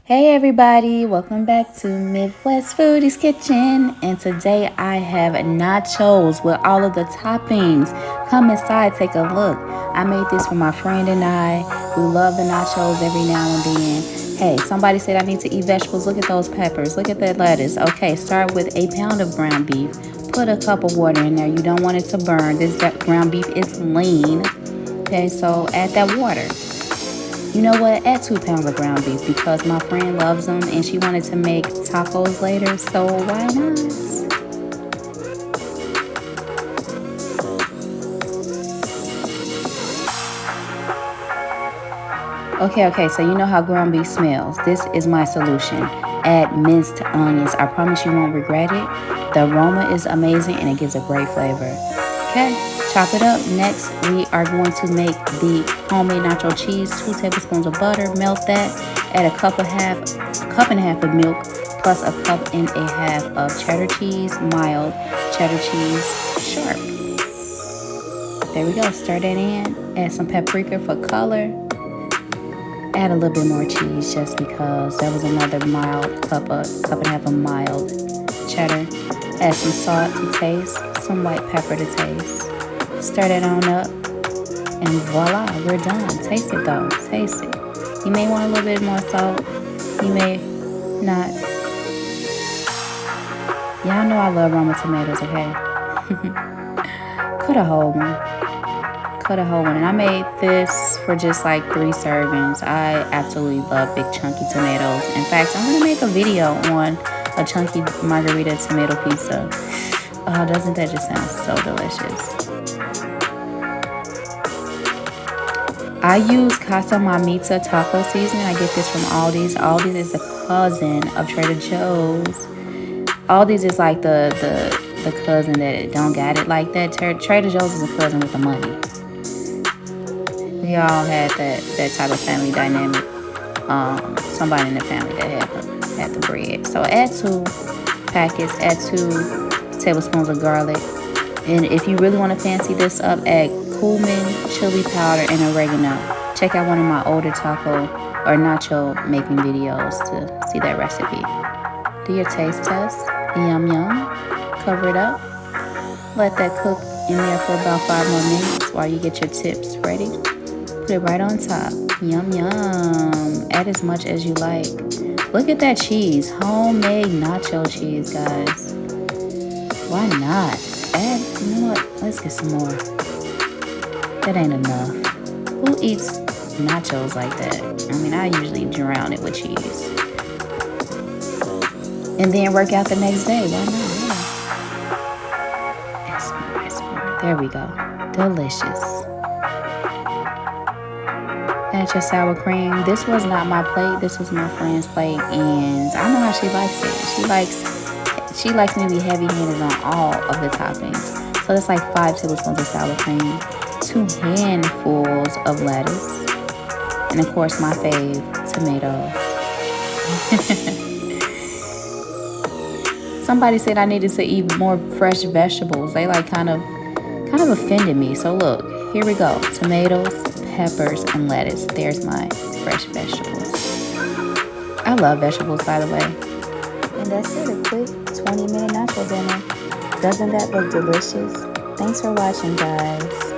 Hey everybody, welcome back to Midwest Foodies Kitchen. And today I have nachos with all of the toppings. Come inside, take a look. I made this for my friend and I. We love the nachos every now and then. Hey, somebody said I need to eat vegetables. Look at those peppers. Look at that lettuce. Okay, start with a pound of ground beef. Put a cup of water in there. You don't want it to burn. This ground beef is lean. Okay, so add that water. You know what? Add 2 pounds of ground beef because my friend loves them and she wanted to make tacos later, so why not? Okay, so you know how ground beef smells. This is my solution. Add minced onions. I promise you won't regret it. The aroma is amazing and it gives a great flavor. Okay, chop it up. Next, we are going to make the homemade nacho cheese. 2 tablespoons of butter. Melt that. Add a cup and a half of milk, plus a cup and a half of cheddar cheese, mild cheddar cheese, sharp. There we go. Stir that in. Add some paprika for color. Add a little bit more cheese just because that was another mild cup and a half of mild cheddar. Add some salt to taste, some white pepper to taste. Stir that on up, and voila, we're done. Taste it though, taste it. You may want a little bit more salt, you may not. Y'all know I love Roma tomatoes, okay? Cut a whole one. And I made this for just like 3 servings. I absolutely love big chunky tomatoes. In fact, I'm gonna make a video on a chunky margarita tomato pizza. Oh, doesn't that just sound so delicious? I use Casa Mamita taco seasoning. I get this from Aldi's. Aldi's is a cousin of Trader Joe's. Aldi's is like the cousin that don't got it like that. Trader Joe's is a cousin with the money. We all had that type of family dynamic. Somebody in the family that had the bread. So add 2 packets, add 2 tablespoons of garlic. And if you really want to fancy this up, add cumin, chili powder, and oregano. Check out one of my older taco or nacho making videos to see that recipe. Do your taste test. Yum yum. Cover it up. Let that cook in there for about 5 more minutes while you get your tips ready. Put it right on top. Yum yum. Add as much as you like. Look at that cheese. Homemade nacho cheese, guys. Why not? Add, you know what? Let's get some more. That ain't enough. Who eats nachos like that? I mean, I usually drown it with cheese. And then work out the next day. Why not? Yeah. Add some more. There we go. Delicious. Add your sour cream. This was not my plate. This was my friend's plate, and I know how she likes it. She likes me to be heavy-handed on all of the toppings. So that's like 5 tablespoons of sour cream, 2 handfuls of lettuce, and of course my fave, tomatoes. Somebody said I needed to eat more fresh vegetables. They like kind of offended me. So look, here we go. Tomatoes, peppers, and lettuce. There's my fresh vegetables. I love vegetables, by the way. And that's it, a quick 20-minute nacho dinner. Doesn't that look delicious? Thanks for watching, guys.